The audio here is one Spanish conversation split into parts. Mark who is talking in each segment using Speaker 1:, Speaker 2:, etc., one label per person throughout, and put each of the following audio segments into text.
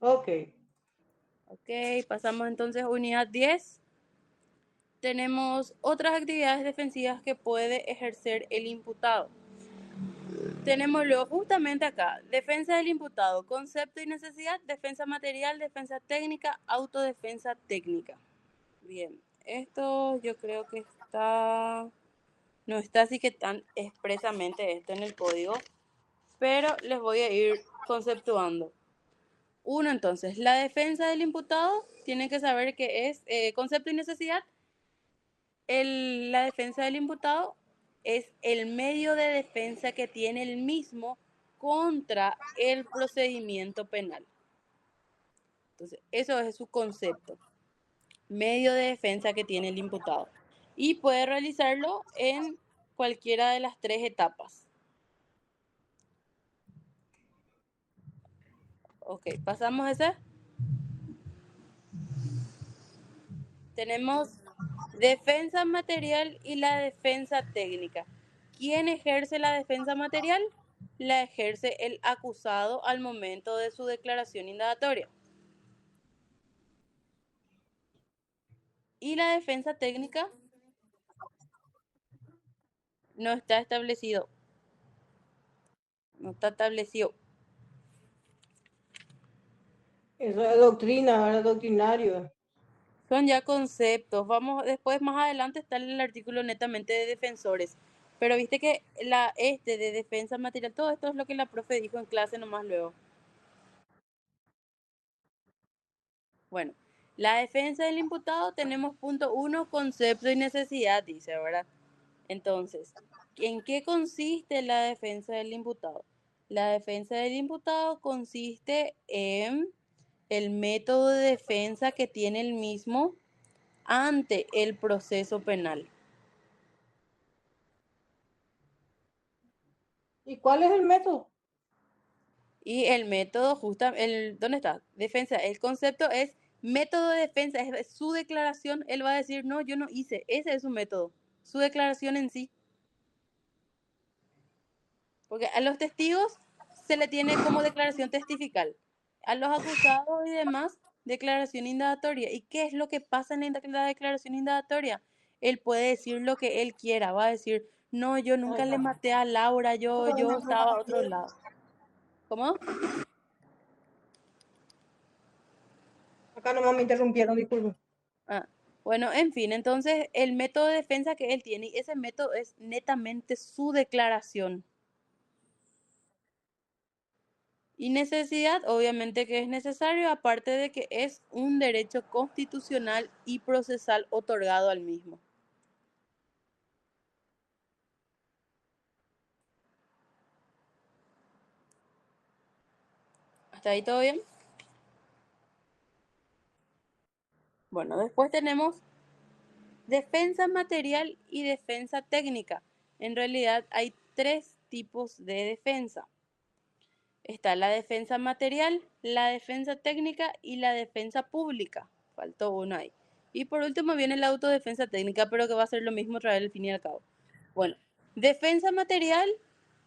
Speaker 1: Ok.
Speaker 2: Ok, pasamos entonces a unidad 10. Tenemos otras actividades defensivas que puede ejercer el imputado. Tenemos luego justamente acá, defensa del imputado, concepto y necesidad, defensa material, defensa técnica, autodefensa técnica. Bien, esto yo creo que no está así que tan expresamente esto en el código, pero les voy a ir conceptuando. Uno, entonces, la defensa del imputado tiene que saber que es concepto y necesidad. La defensa del imputado es el medio de defensa que tiene el mismo contra el procedimiento penal. Entonces, eso es su concepto, medio de defensa que tiene el imputado. Y puede realizarlo en cualquiera de las tres etapas. Ok, pasamos a ese. Tenemos defensa material y la defensa técnica. ¿Quién ejerce la defensa material? La ejerce el acusado al momento de su declaración indagatoria. Y la defensa técnica no está establecido. No está establecido.
Speaker 1: Eso es doctrina, ¿verdad? Doctrinario.
Speaker 2: Son ya conceptos. Vamos, después más adelante está el artículo netamente de defensores. Pero viste que de defensa material, todo esto es lo que la profe dijo en clase nomás luego. Bueno, la defensa del imputado tenemos punto uno, concepto y necesidad, dice, ¿verdad? Entonces, ¿en qué consiste la defensa del imputado? La defensa del imputado consiste en el método de defensa que tiene el mismo ante el proceso penal.
Speaker 1: ¿Y cuál es el método?
Speaker 2: Y el método, ¿dónde está? Defensa. El concepto es método de defensa, es su declaración. Él va a decir, no, yo no hice. Ese es su método, su declaración en sí. Porque a los testigos se le tiene como declaración testifical. A los acusados y demás, declaración indagatoria. ¿Y qué es lo que pasa en la declaración indagatoria? Él puede decir lo que él quiera. Va a decir, no, yo nunca le
Speaker 1: Ajá.
Speaker 2: maté a Laura, yo estaba a otro lado. ¿Cómo?
Speaker 1: Acá nomás me interrumpieron, disculpen.
Speaker 2: Ah, bueno, en fin, entonces el método de defensa que él tiene, ese método es netamente su declaración. Y necesidad, obviamente que es necesario, aparte de que es un derecho constitucional y procesal otorgado al mismo. ¿Hasta ahí todo bien? Bueno, después tenemos defensa material y defensa técnica. En realidad hay tres tipos de defensa. Está la defensa material, la defensa técnica y la defensa pública. Faltó uno ahí. Y por último viene la autodefensa técnica, pero que va a ser lo mismo otra vez al fin y al cabo. Bueno, defensa material,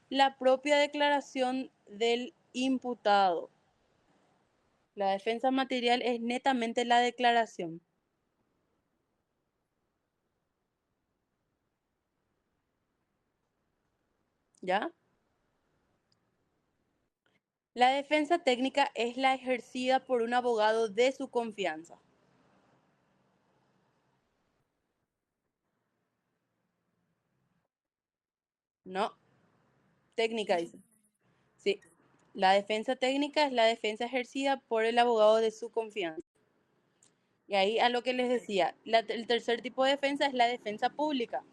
Speaker 2: la propia declaración del imputado. La defensa material es netamente la declaración, ¿ya? La defensa técnica es la ejercida por un abogado de su confianza. No, técnica dice. Sí, la defensa técnica es la defensa ejercida por el abogado de su confianza. Y ahí a lo que les decía, el tercer tipo de defensa es la defensa pública,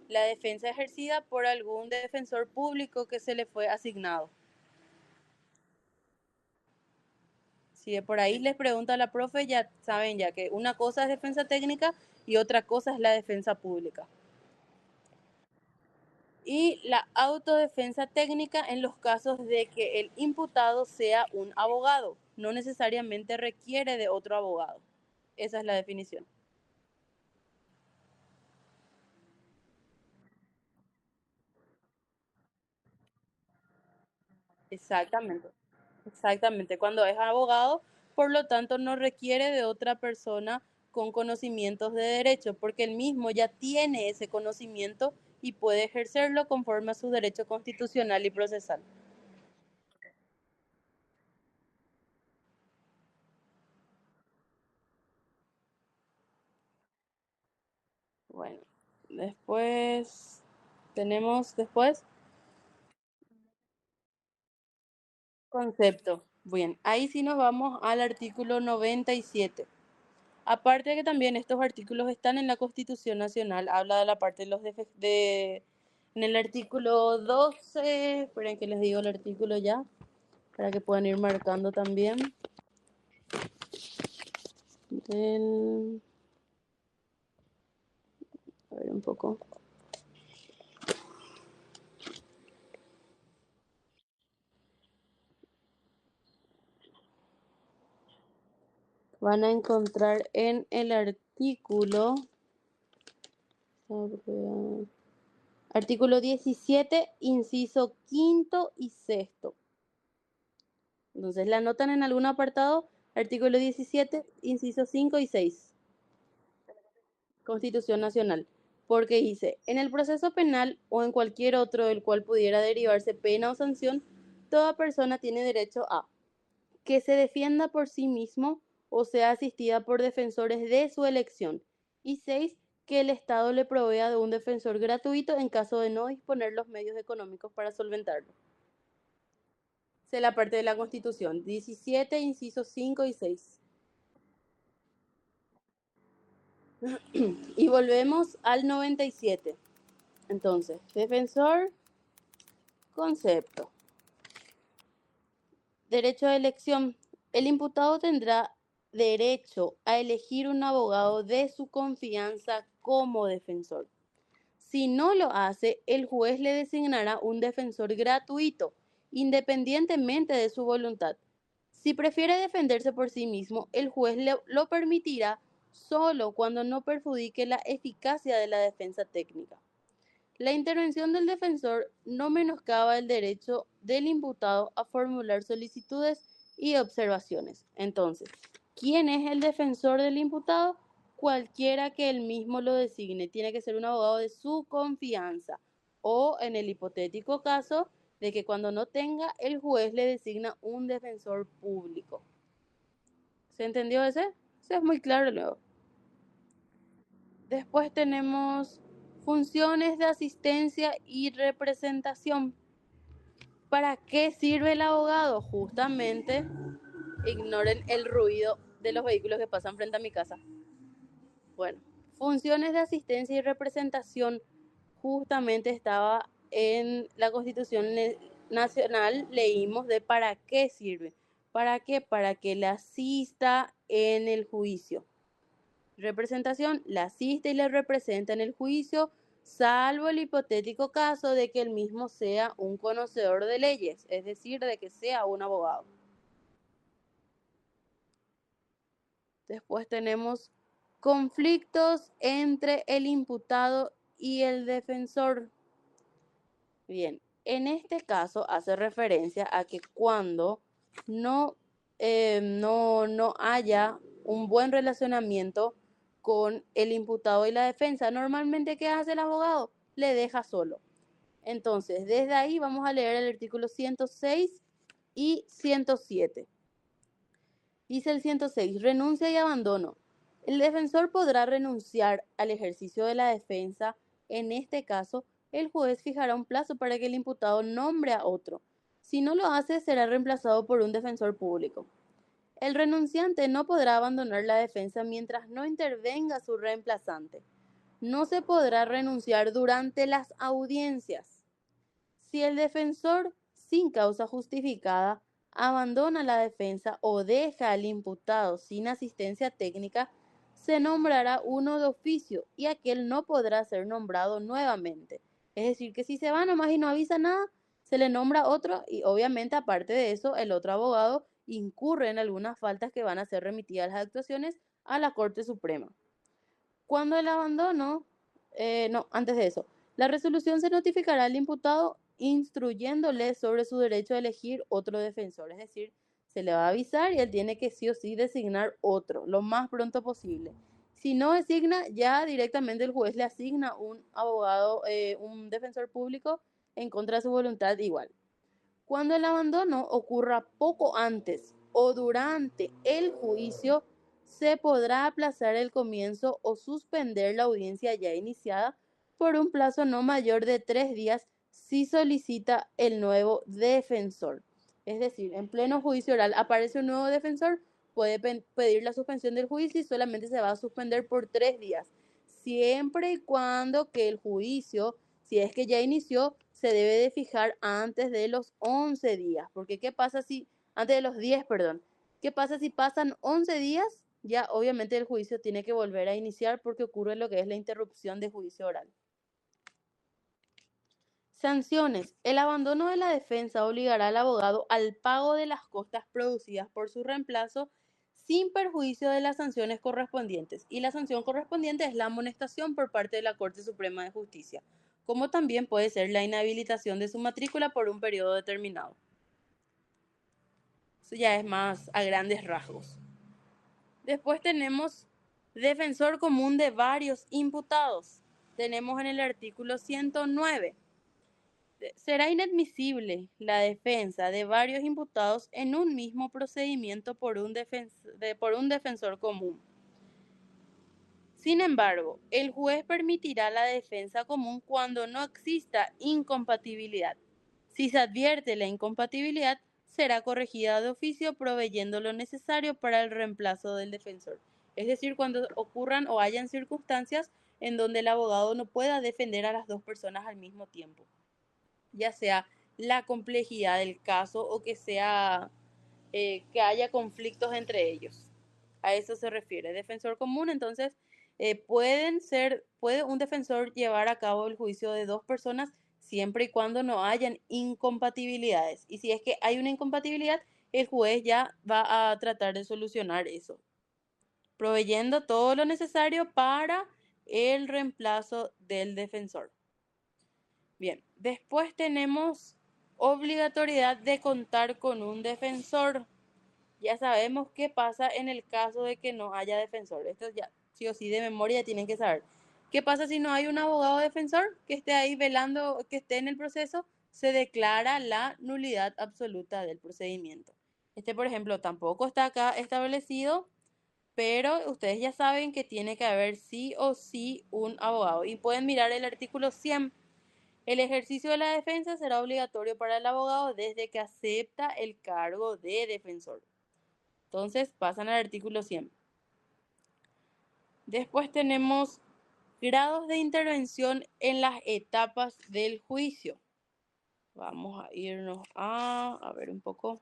Speaker 2: la defensa ejercida por algún defensor público que se le fue asignado. Si de por ahí les pregunta a la profe, ya saben ya que una cosa es defensa técnica y otra cosa es la defensa pública. Y la autodefensa técnica en los casos de que el imputado sea un abogado, no necesariamente requiere de otro abogado. Esa es la definición. Exactamente. Exactamente, cuando es abogado, por lo tanto no requiere de otra persona con conocimientos de derecho, porque él mismo ya tiene ese conocimiento y puede ejercerlo conforme a su derecho constitucional y procesal. Bueno, después tenemos después concepto. Bien, ahí sí nos vamos al artículo 97. Aparte de que también estos artículos están en la Constitución Nacional, habla de la parte de en el artículo 12, esperen que les digo el artículo ya, para que puedan ir marcando también. Del, a ver un poco. Van a encontrar en el artículo 17, inciso quinto y sexto. Entonces la anotan en algún apartado, artículo 17, inciso 5 y 6. Constitución Nacional, porque dice, en el proceso penal o en cualquier otro del cual pudiera derivarse pena o sanción, toda persona tiene derecho a que se defienda por sí mismo o sea asistida por defensores de su elección. Y 6, que el Estado le provea de un defensor gratuito en caso de no disponer los medios económicos para solventarlo. Esa es la parte de la Constitución, 17, incisos 5 y 6. Y volvemos al 97. Entonces, defensor, concepto. Derecho de elección. El imputado tendrá derecho a elegir un abogado de su confianza como defensor. Si no lo hace, el juez le designará un defensor gratuito, independientemente de su voluntad. Si prefiere defenderse por sí mismo, el juez lo permitirá solo cuando no perjudique la eficacia de la defensa técnica. La intervención del defensor no menoscaba el derecho del imputado a formular solicitudes y observaciones. Entonces, ¿quién es el defensor del imputado? Cualquiera que él mismo lo designe. Tiene que ser un abogado de su confianza. O en el hipotético caso de que cuando no tenga, el juez le designa un defensor público. ¿Se entendió ese? Eso es muy claro luego. Después tenemos funciones de asistencia y representación. ¿Para qué sirve el abogado? Justamente, ignoren el ruido de los vehículos que pasan frente a mi casa. Bueno, funciones de asistencia y representación justamente estaba en la Constitución Nacional, leímos de para qué sirve. ¿Para qué? Para que le asista en el juicio. Representación, la asiste y le representa en el juicio, salvo el hipotético caso de que el mismo sea un conocedor de leyes, es decir, de que sea un abogado. Después tenemos conflictos entre el imputado y el defensor. Bien, en este caso hace referencia a que cuando no haya un buen relacionamiento con el imputado y la defensa, normalmente ¿qué hace el abogado? Le deja solo. Entonces, desde ahí vamos a leer el artículo 106 y 107. Dice el 106, renuncia y abandono. El defensor podrá renunciar al ejercicio de la defensa. En este caso, el juez fijará un plazo para que el imputado nombre a otro. Si no lo hace, será reemplazado por un defensor público. El renunciante no podrá abandonar la defensa mientras no intervenga su reemplazante. No se podrá renunciar durante las audiencias. Si el defensor, sin causa justificada, abandona la defensa o deja al imputado sin asistencia técnica, se nombrará uno de oficio y aquel no podrá ser nombrado nuevamente. Es decir, que si se va nomás y no avisa nada, se le nombra otro y obviamente aparte de eso, el otro abogado incurre en algunas faltas que van a ser remitidas las actuaciones a la Corte Suprema. Cuando el abandono, no, antes de eso, la resolución se notificará al imputado instruyéndole sobre su derecho a elegir otro defensor, es decir, se le va a avisar y él tiene que sí o sí designar otro, lo más pronto posible. Si no designa, ya directamente el juez le asigna un abogado, un defensor público en contra de su voluntad igual. Cuando el abandono ocurra poco antes o durante el juicio, se podrá aplazar el comienzo o suspender la audiencia ya iniciada por un plazo no mayor de 3 días si solicita el nuevo defensor. Es decir, en pleno juicio oral aparece un nuevo defensor, puede pedir la suspensión del juicio y solamente se va a suspender por 3 días, siempre y cuando que el juicio, si es que ya inició, se debe de fijar antes de los 11 días, porque ¿qué pasa si, antes de los 10, perdón, qué pasa si pasan 11 días? Ya obviamente el juicio tiene que volver a iniciar porque ocurre lo que es la interrupción de juicio oral. Sanciones. El abandono de la defensa obligará al abogado al pago de las costas producidas por su reemplazo sin perjuicio de las sanciones correspondientes. Y la sanción correspondiente es la amonestación por parte de la Corte Suprema de Justicia, como también puede ser la inhabilitación de su matrícula por un periodo determinado. Eso ya es más a grandes rasgos. Después tenemos defensor común de varios imputados. Tenemos en el artículo 109. Será inadmisible la defensa de varios imputados en un mismo procedimiento por un defensor común. Sin embargo, el juez permitirá la defensa común cuando no exista incompatibilidad. Si se advierte la incompatibilidad, será corregida de oficio proveyendo lo necesario para el reemplazo del defensor. Es decir, cuando ocurran o hayan circunstancias en donde el abogado no pueda defender a las dos personas al mismo tiempo, ya sea la complejidad del caso o que haya conflictos entre ellos. A eso se refiere. Defensor común, entonces, puede un defensor llevar a cabo el juicio de dos personas siempre y cuando no hayan incompatibilidades. Y si es que hay una incompatibilidad, el juez ya va a tratar de solucionar eso, proveyendo todo lo necesario para el reemplazo del defensor. Bien, después tenemos obligatoriedad de contar con un defensor. Ya sabemos qué pasa en el caso de que no haya defensor. Esto ya sí o sí de memoria tienen que saber. ¿Qué pasa si no hay un abogado defensor que esté ahí velando, que esté en el proceso? Se declara la nulidad absoluta del procedimiento. Por ejemplo, tampoco está acá establecido, pero ustedes ya saben que tiene que haber sí o sí un abogado. Y pueden mirar el artículo 100. El ejercicio de la defensa será obligatorio para el abogado desde que acepta el cargo de defensor. Entonces pasan al artículo 100. Después tenemos grados de intervención en las etapas del juicio. Vamos a irnos a ver un poco.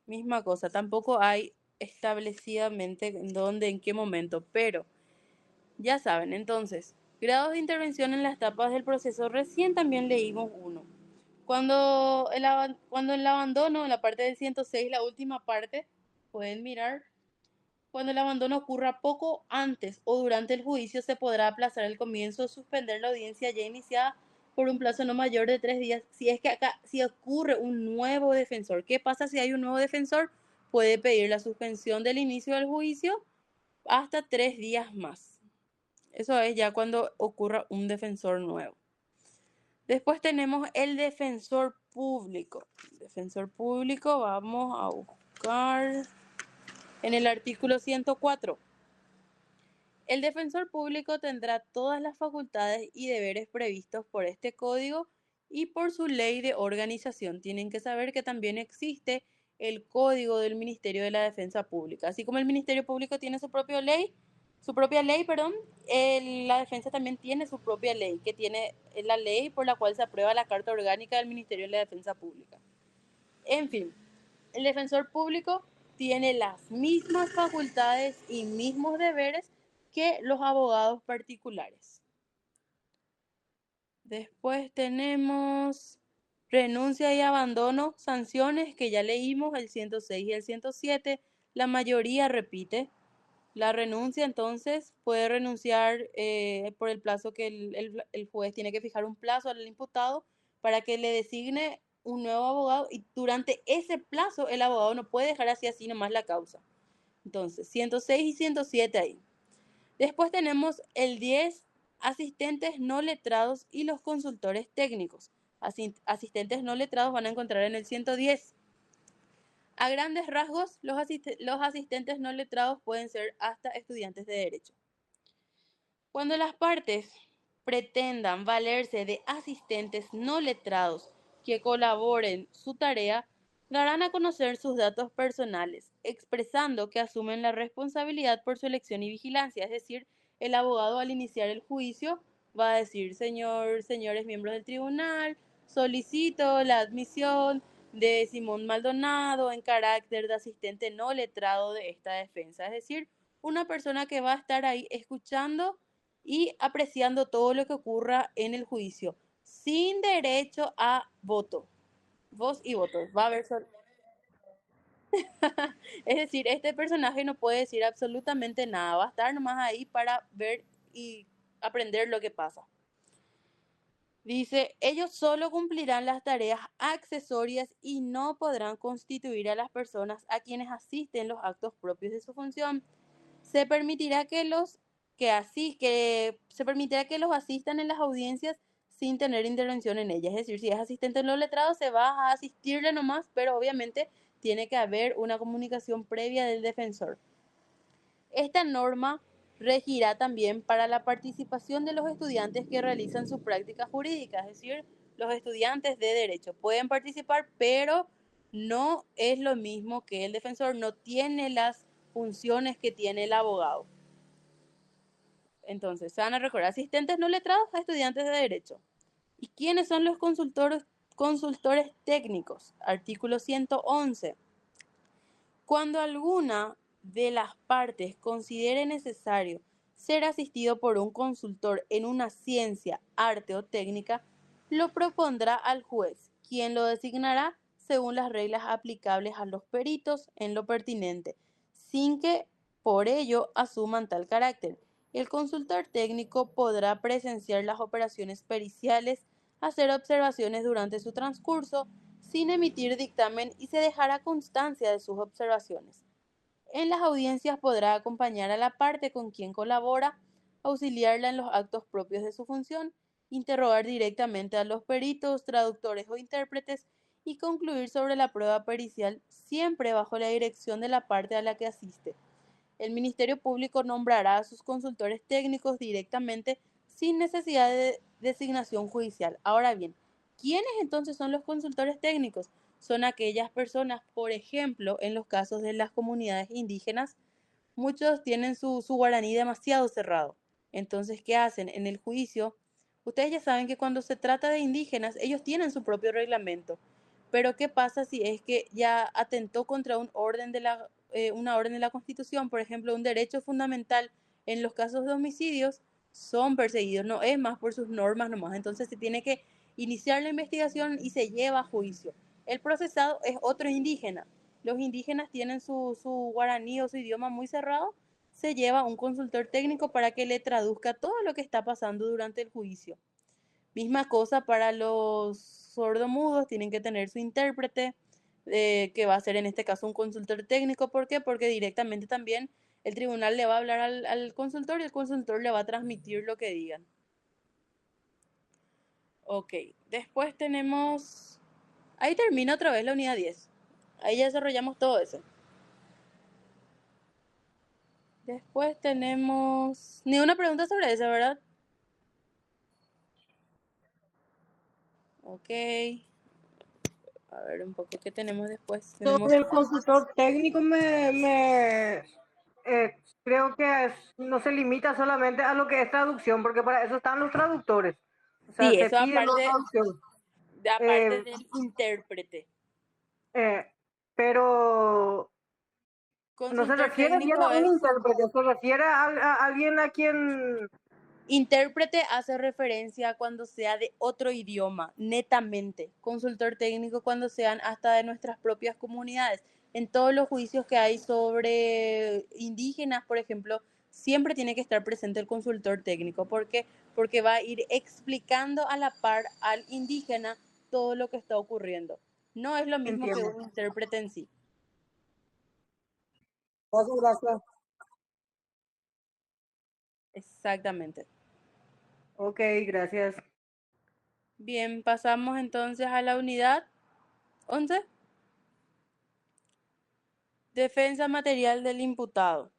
Speaker 2: Misma cosa, tampoco hay establecidamente en dónde, en qué momento, pero ya saben, entonces, grados de intervención en las etapas del proceso, recién también leímos uno. Cuando el abandono, en la parte del 106, la última parte, pueden mirar, cuando el abandono ocurra poco antes o durante el juicio, se podrá aplazar el comienzo o suspender la audiencia ya iniciada por un plazo no mayor de 3 días. Si es que acá, si ocurre un nuevo defensor, ¿qué pasa si hay un nuevo defensor? Puede pedir la suspensión del inicio del juicio hasta 3 días más. Eso es ya cuando ocurra un defensor nuevo. Después tenemos el defensor público. Defensor público, vamos a buscar en el artículo 104. El defensor público tendrá todas las facultades y deberes previstos por este código y por su ley de organización. Tienen que saber que también existe el código del Ministerio de la Defensa Pública. Así como el Ministerio Público tiene su propia ley, la defensa también tiene su propia ley, que tiene la ley por la cual se aprueba la Carta Orgánica del Ministerio de la Defensa Pública. En fin, el defensor público tiene las mismas facultades y mismos deberes que los abogados particulares. Después tenemos renuncia y abandono, sanciones que ya leímos, el 106 y el 107. La mayoría repite. La renuncia, entonces, puede renunciar por el plazo que el juez tiene que fijar un plazo al imputado para que le designe un nuevo abogado y durante ese plazo el abogado no puede dejar así nomás la causa. Entonces, 106 y 107 ahí. Después tenemos el 10, asistentes no letrados y los consultores técnicos. Asistentes no letrados van a encontrar en el 110. A grandes rasgos, los asistentes no letrados pueden ser hasta estudiantes de derecho. Cuando las partes pretendan valerse de asistentes no letrados que colaboren su tarea, darán a conocer sus datos personales, expresando que asumen la responsabilidad por su elección y vigilancia. Es decir, el abogado al iniciar el juicio va a decir, señores miembros del tribunal, solicito la admisión de Simón Maldonado en carácter de asistente no letrado de esta defensa. Es decir, una persona que va a estar ahí escuchando y apreciando todo lo que ocurra en el juicio, sin derecho a voto. Voz y voto. Va a haber Es decir, este personaje no puede decir absolutamente nada, va a estar nomás ahí para ver y aprender lo que pasa. Dice, ellos solo cumplirán las tareas accesorias y no podrán constituir a las personas a quienes asisten los actos propios de su función. Se permitirá se permitirá que los asistan en las audiencias sin tener intervención en ellas. Es decir, si es asistente en los letrados, se va a asistirle nomás, pero obviamente tiene que haber una comunicación previa del defensor. Esta norma regirá también para la participación de los estudiantes que realizan su práctica jurídica, es decir, los estudiantes de derecho pueden participar, pero no es lo mismo que el defensor, no tiene las funciones que tiene el abogado. Entonces, se van a recordar asistentes no letrados a estudiantes de derecho. ¿Y quiénes son los consultores técnicos? Artículo 111. Cuando alguna de las partes considere necesario ser asistido por un consultor en una ciencia, arte o técnica, lo propondrá al juez, quien lo designará según las reglas aplicables a los peritos en lo pertinente, sin que por ello asuman tal carácter. El consultor técnico podrá presenciar las operaciones periciales, hacer observaciones durante su transcurso, sin emitir dictamen y se dejará constancia de sus observaciones. En las audiencias podrá acompañar a la parte con quien colabora, auxiliarla en los actos propios de su función, interrogar directamente a los peritos, traductores o intérpretes y concluir sobre la prueba pericial siempre bajo la dirección de la parte a la que asiste. El Ministerio Público nombrará a sus consultores técnicos directamente sin necesidad de designación judicial. Ahora bien, ¿quiénes entonces son los consultores técnicos? Son aquellas personas, por ejemplo, en los casos de las comunidades indígenas, muchos tienen su guaraní demasiado cerrado. Entonces, ¿qué hacen? En el juicio, ustedes ya saben que cuando se trata de indígenas, ellos tienen su propio reglamento. Pero ¿qué pasa si es que ya atentó contra una orden de la Constitución, por ejemplo, un derecho fundamental? En los casos de homicidios son perseguidos, no es más por sus normas nomás. Entonces se tiene que iniciar la investigación y se lleva a juicio. El procesado es otro indígena. Los indígenas tienen su guaraní o su idioma muy cerrado, se lleva un consultor técnico para que le traduzca todo lo que está pasando durante el juicio. Misma cosa para los sordomudos, tienen que tener su intérprete, que va a ser en este caso un consultor técnico. ¿Por qué? Porque directamente también el tribunal le va a hablar al consultor y el consultor le va a transmitir lo que digan. Ok, después tenemos... Ahí termina otra vez la unidad 10. Ahí ya desarrollamos todo eso. Después tenemos... Ni una pregunta sobre eso, ¿verdad? Ok. A ver un poco qué tenemos después. Tenemos...
Speaker 1: Sobre el consultor técnico creo que no se limita solamente a lo que es traducción, porque para eso están los traductores. O sea,
Speaker 2: Sí,
Speaker 1: se
Speaker 2: eso
Speaker 1: pide no traducción.
Speaker 2: aparte
Speaker 1: Eh,
Speaker 2: del intérprete.
Speaker 1: eh, pero no se
Speaker 2: Consultor
Speaker 1: refiere bien
Speaker 2: técnico
Speaker 1: a un
Speaker 2: es...
Speaker 1: intérprete, se refiere a alguien a quien...
Speaker 2: Intérprete hace referencia cuando sea de otro idioma, netamente. Consultor técnico cuando sean hasta de nuestras propias comunidades. En todos los juicios que hay sobre indígenas, por ejemplo, siempre tiene que estar presente el consultor técnico. ¿Por qué? Porque va a ir explicando a la par al indígena todo lo que está ocurriendo. No es lo mismo que
Speaker 1: Entiendo.
Speaker 2: un intérprete en sí.
Speaker 1: Gracias, gracias.
Speaker 2: Exactamente.
Speaker 1: Ok, gracias.
Speaker 2: Bien, pasamos entonces a la unidad 11. Defensa material del imputado.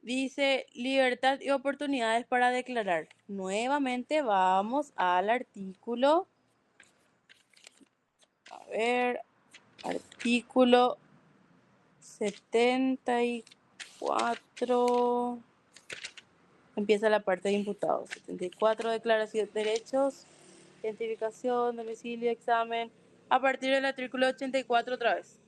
Speaker 2: Dice libertad y oportunidades para declarar. Nuevamente vamos al artículo, a ver, artículo 74. Empieza la parte de imputados. 74, declaración de derechos, identificación, domicilio, examen. A partir del artículo 84 otra vez.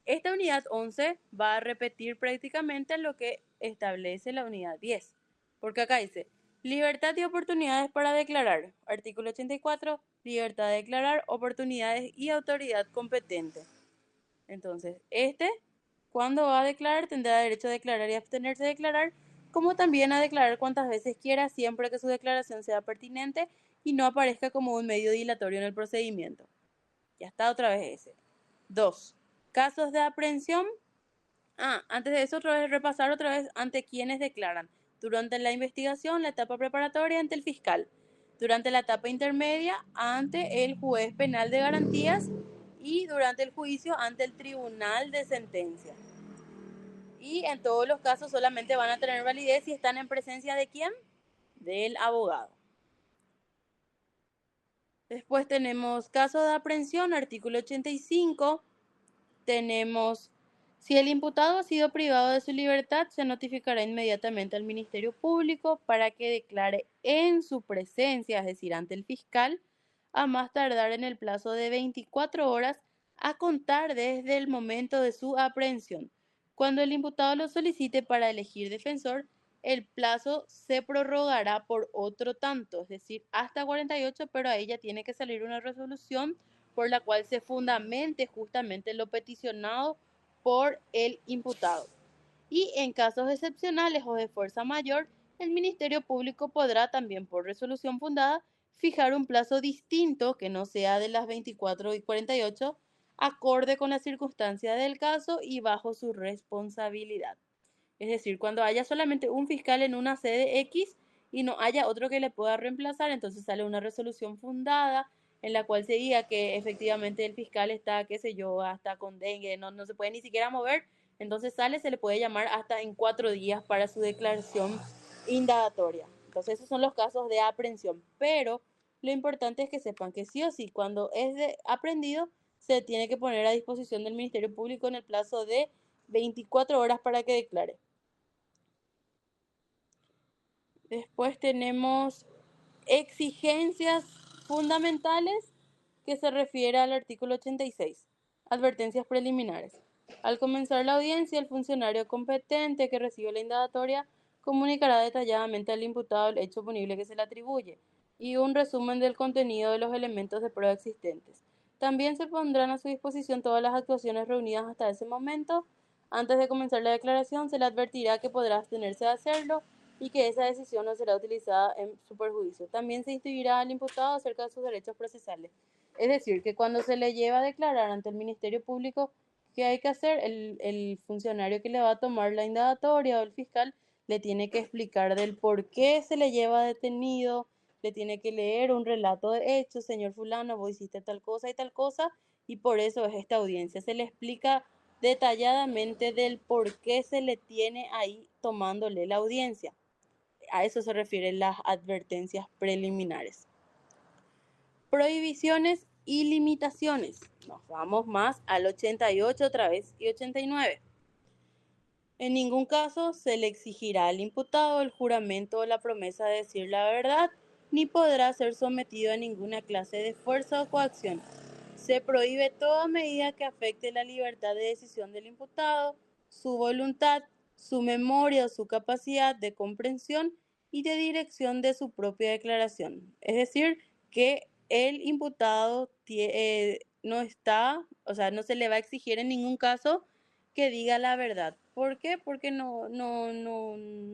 Speaker 2: Esta unidad 11 va a repetir prácticamente lo que establece la unidad 10, porque acá dice, libertad y oportunidades para declarar. Artículo 84, libertad de declarar, oportunidades y autoridad competente. Entonces, cuando va a declarar, tendrá derecho a declarar y abstenerse de declarar, como también a declarar cuantas veces quiera, siempre que su declaración sea pertinente y no aparezca como un medio dilatorio en el procedimiento. Ya está otra vez ese. 2. Casos de aprehensión. Antes de eso, repasar otra vez ante quienes declaran. Durante la investigación, la etapa preparatoria, ante el fiscal. Durante la etapa intermedia, ante el juez penal de garantías. Y durante el juicio, ante el tribunal de sentencia. Y en todos los casos solamente van a tener validez si están en presencia de quién? Del abogado. Después tenemos caso de aprehensión, artículo 85. Tenemos, si el imputado ha sido privado de su libertad, se notificará inmediatamente al Ministerio Público para que declare en su presencia, es decir, ante el fiscal, a más tardar en el plazo de 24 horas a contar desde el momento de su aprehensión. Cuando el imputado lo solicite para elegir defensor, el plazo se prorrogará por otro tanto, es decir, hasta 48, pero a ella tiene que salir una resolución por la cual se fundamente justamente lo peticionado por el imputado. Y en casos excepcionales o de fuerza mayor, el Ministerio Público podrá también por resolución fundada fijar un plazo distinto que no sea de las 24 y 48, acorde con la circunstancia del caso y bajo su responsabilidad. Es decir, cuando haya solamente un fiscal en una sede X y no haya otro que le pueda reemplazar, entonces sale una resolución fundada en la cual se diga que efectivamente el fiscal está, qué sé yo, hasta con dengue, no se puede ni siquiera mover, entonces se le puede llamar hasta en 4 días para su declaración indagatoria. Entonces esos son los casos de aprehensión, pero lo importante es que sepan que sí o sí, cuando es aprehendido, se tiene que poner a disposición del Ministerio Público en el plazo de 24 horas para que declare. Después tenemos exigencias fundamentales que se refiere al artículo 86. Advertencias preliminares. Al comenzar la audiencia, el funcionario competente que recibe la indagatoria comunicará detalladamente al imputado el hecho punible que se le atribuye y un resumen del contenido de los elementos de prueba existentes. También se pondrán a su disposición todas las actuaciones reunidas hasta ese momento. Antes de comenzar la declaración, se le advertirá que podrá abstenerse de hacerlo y que esa decisión no será utilizada en su perjuicio. También se instruirá al imputado acerca de sus derechos procesales. Es decir, que cuando se le lleva a declarar ante el Ministerio Público, ¿qué hay que hacer? El funcionario que le va a tomar la indagatoria o el fiscal le tiene que explicar del por qué se le lleva detenido, le tiene que leer un relato de hechos, señor fulano, vos hiciste tal cosa, y por eso es esta audiencia. Se le explica detalladamente del por qué se le tiene ahí tomándole la audiencia. A eso se refieren las advertencias preliminares. Prohibiciones y limitaciones. Nos vamos más al 88 otra vez y 89. En ningún caso se le exigirá al imputado el juramento o la promesa de decir la verdad, ni podrá ser sometido a ninguna clase de fuerza o coacción. Se prohíbe toda medida que afecte la libertad de decisión del imputado, su voluntad, su memoria o su capacidad de comprensión y de dirección de su propia declaración. Es decir, que el imputado no está, o sea, no se le va a exigir en ningún caso que diga la verdad. ¿Por qué? Porque no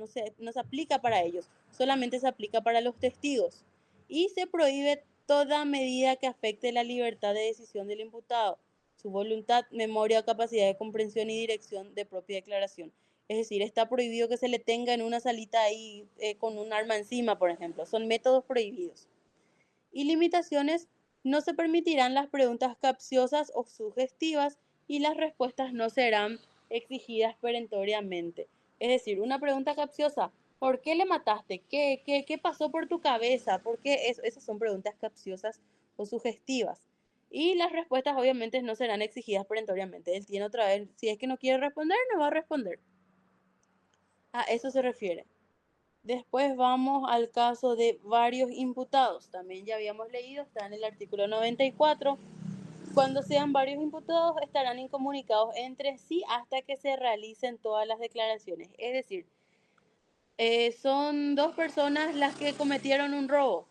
Speaker 2: se aplica para ellos, solamente se aplica para los testigos. Y se prohíbe toda medida que afecte la libertad de decisión del imputado, su voluntad, memoria, capacidad de comprensión y dirección de propia declaración. Es decir, está prohibido que se le tenga en una salita ahí con un arma encima, por ejemplo. Son métodos prohibidos. Y limitaciones: no se permitirán las preguntas capciosas o sugestivas y las respuestas no serán exigidas perentoriamente. Es decir, una pregunta capciosa: ¿por qué le mataste? ¿Qué pasó por tu cabeza? ¿Por qué eso? Esas son preguntas capciosas o sugestivas. Y las respuestas obviamente no serán exigidas perentoriamente. Él tiene otra vez, si es que no quiere responder, no va a responder. A eso se refiere. Después vamos al caso de varios imputados. También ya habíamos leído, está en el artículo 94. Cuando sean varios imputados, estarán incomunicados entre sí hasta que se realicen todas las declaraciones. Es decir, son dos personas las que cometieron un robo.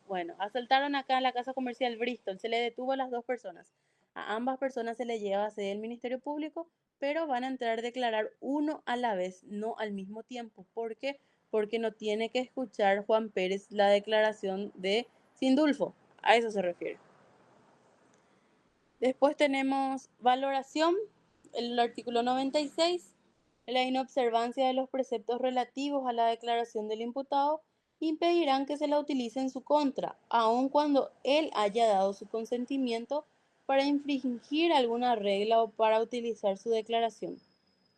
Speaker 2: Bueno, asaltaron acá en la casa comercial Bristol, se le detuvo a las dos personas. A ambas personas se les lleva a sede del Ministerio Público, pero van a entrar a declarar uno a la vez, no al mismo tiempo. ¿Por qué? Porque no tiene que escuchar Juan Pérez la declaración de Sindulfo. A eso se refiere. Después tenemos valoración, el artículo 96, la inobservancia de los preceptos relativos a la declaración del imputado impedirán que se la utilice en su contra, aun cuando él haya dado su consentimiento para infringir alguna regla o para utilizar su declaración.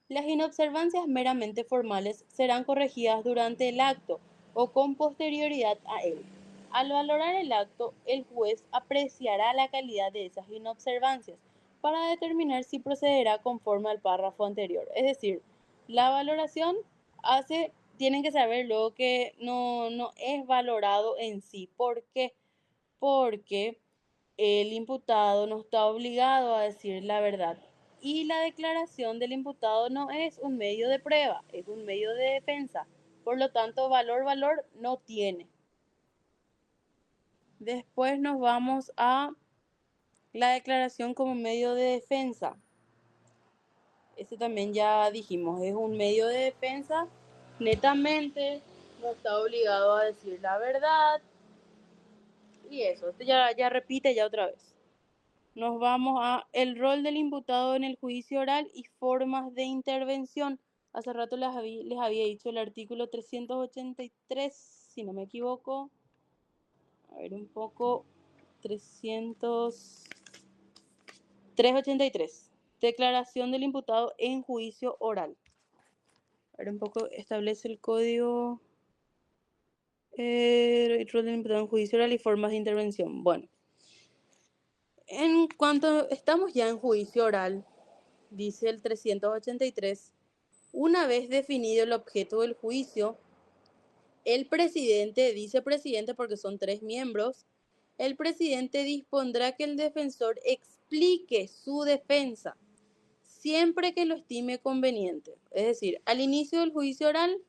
Speaker 2: Las inobservancias meramente formales serán corregidas durante el acto o con posterioridad a él. Al valorar el acto, el juez apreciará la calidad de esas inobservancias para determinar si procederá conforme al párrafo anterior. Es decir, la valoración tienen que saber luego que no es valorado en sí. ¿Por qué? Porque el imputado no está obligado a decir la verdad. Y la declaración del imputado no es un medio de prueba, es un medio de defensa. Por lo tanto, valor no tiene. Después nos vamos a la declaración como medio de defensa. Este también ya dijimos, es un medio de defensa netamente, no está obligado a decir la verdad. Y eso, esto ya repite ya otra vez. Nos vamos a el rol del imputado en el juicio oral y formas de intervención. Hace rato les había dicho el artículo 383, si no me equivoco. A ver un poco. 383. Declaración del imputado en juicio oral. A ver un poco, establece el código. El rol del imputado en juicio oral y formas de intervención. Bueno, en cuanto estamos ya en juicio oral, dice el 383, una vez definido el objeto del juicio, el presidente, vicepresidente, porque son 3 miembros, el presidente dispondrá que el defensor explique su defensa, siempre que lo estime conveniente. Es decir, al inicio del juicio oral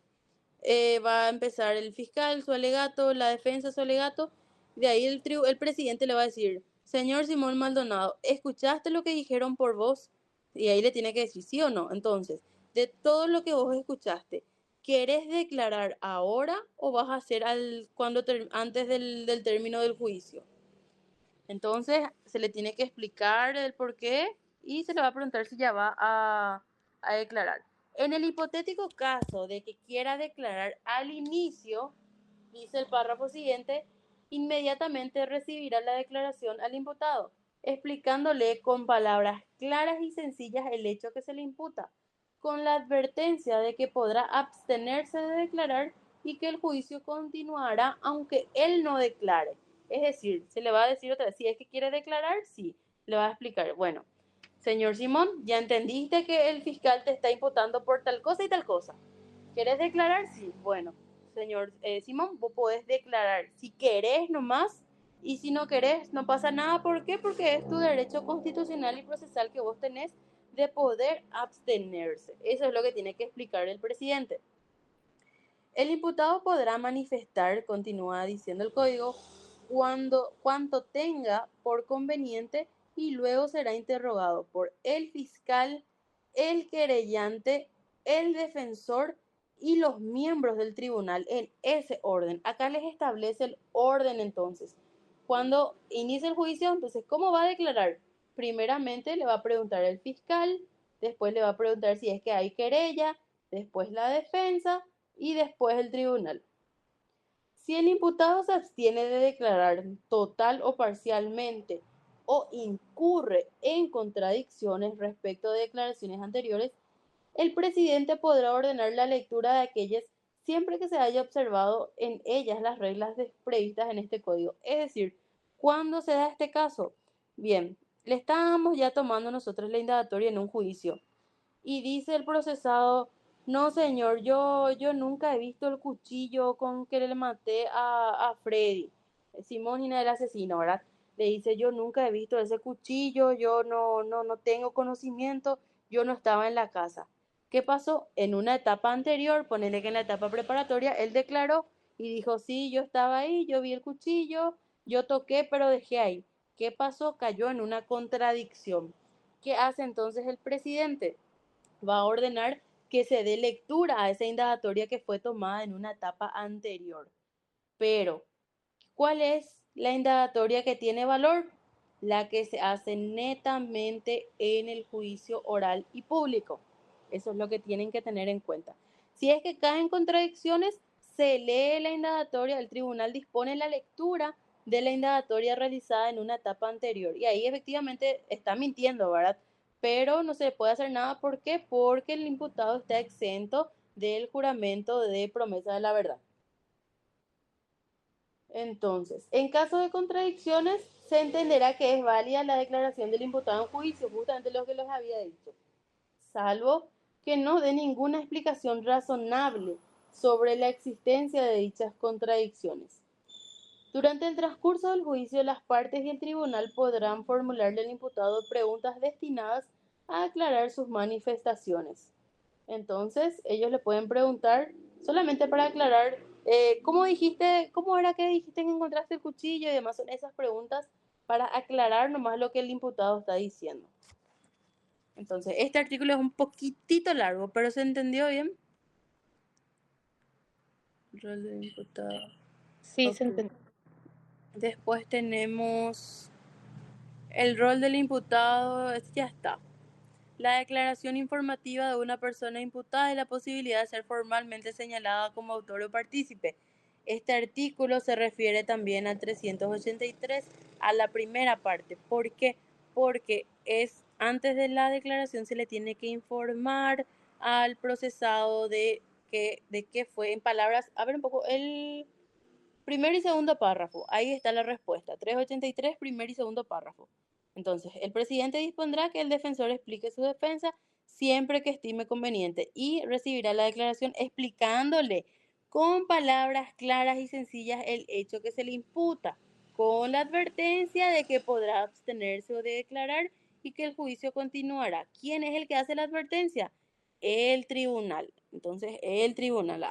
Speaker 2: va a empezar el fiscal, su alegato, la defensa, su alegato. De ahí el presidente le va a decir: señor Simón Maldonado, ¿escuchaste lo que dijeron por vos? Y ahí le tiene que decir sí o no. Entonces, de todo lo que vos escuchaste, ¿querés declarar ahora o vas a hacer antes del término del juicio? Entonces, se le tiene que explicar el por qué y se le va a preguntar si ya va a declarar. En el hipotético caso de que quiera declarar al inicio, dice el párrafo siguiente, inmediatamente recibirá la declaración al imputado, explicándole con palabras claras y sencillas el hecho que se le imputa, con la advertencia de que podrá abstenerse de declarar y que el juicio continuará aunque él no declare. Es decir, se le va a decir otra vez, si es que quiere declarar, sí, le va a explicar, bueno, señor Simón, ya entendiste que el fiscal te está imputando por tal cosa y tal cosa. ¿Quieres declarar? Sí. Bueno, señor Simón, vos podés declarar si querés nomás, y si no querés, no pasa nada. ¿Por qué? Porque es tu derecho constitucional y procesal que vos tenés de poder abstenerse. Eso es lo que tiene que explicar el presidente. El imputado podrá manifestar, continúa diciendo el código, cuanto tenga por conveniente y luego será interrogado por el fiscal, el querellante, el defensor y los miembros del tribunal en ese orden. Acá les establece el orden entonces. Cuando inicia el juicio, entonces, ¿cómo va a declarar? Primeramente le va a preguntar el fiscal, después le va a preguntar si es que hay querella, después la defensa y después el tribunal. Si el imputado se abstiene de declarar total o parcialmente o incurre en contradicciones respecto de declaraciones anteriores, el presidente podrá ordenar la lectura de aquellas siempre que se haya observado en ellas las reglas previstas en este código. Es decir, ¿cuándo se da este caso? Bien, le estábamos ya tomando nosotros la indagatoria en un juicio y dice el procesado, no señor, yo nunca he visto el cuchillo con que le maté a Freddy, Simón y el asesino, ¿verdad? Le dice, yo nunca he visto ese cuchillo, yo no tengo conocimiento, yo no estaba en la casa. ¿Qué pasó? En una etapa anterior, ponele que en la etapa preparatoria, él declaró y dijo, sí, yo estaba ahí, yo vi el cuchillo, yo toqué, pero dejé ahí. ¿Qué pasó? Cayó en una contradicción. ¿Qué hace entonces el presidente? Va a ordenar que se dé lectura a esa indagatoria que fue tomada en una etapa anterior. Pero, ¿cuál es la indagatoria que tiene valor? La que se hace netamente en el juicio oral y público. Eso es lo que tienen que tener en cuenta. Si es que caen contradicciones, se lee la indagatoria, el tribunal dispone la lectura de la indagatoria realizada en una etapa anterior. Y ahí efectivamente está mintiendo, ¿verdad? Pero no se puede hacer nada. ¿Por qué? Porque el imputado está exento del juramento de promesa de la verdad. Entonces, en caso de contradicciones, se entenderá que es válida la declaración del imputado en juicio, justamente lo que les había dicho, salvo que no dé ninguna explicación razonable sobre la existencia de dichas contradicciones. Durante el transcurso del juicio, las partes y el tribunal podrán formularle al imputado preguntas destinadas a aclarar sus manifestaciones. Entonces, ellos le pueden preguntar solamente para aclarar cómo dijiste, cómo era que dijiste que encontraste el cuchillo y demás. Son esas preguntas para aclarar nomás lo que el imputado está diciendo. Entonces, este artículo es un poquitito largo, pero ¿se entendió bien? Rol del imputado.
Speaker 3: Sí, se
Speaker 2: Ok.
Speaker 3: entendió.
Speaker 2: Después tenemos el rol del imputado, ya está. La declaración informativa de una persona imputada y la posibilidad de ser formalmente señalada como autor o partícipe. Este artículo se refiere también al 383, a la primera parte. ¿Por qué? Porque antes de la declaración se le tiene que informar al procesado de qué fue, en palabras, a ver un poco, el primer y segundo párrafo, ahí está la respuesta. 383, primer y segundo párrafo. Entonces, el presidente dispondrá que el defensor explique su defensa siempre que estime conveniente y recibirá la declaración explicándole con palabras claras y sencillas el hecho que se le imputa, con la advertencia de que podrá abstenerse o de declarar y que el juicio continuará. ¿Quién es el que hace la advertencia? El tribunal. Entonces, el tribunal.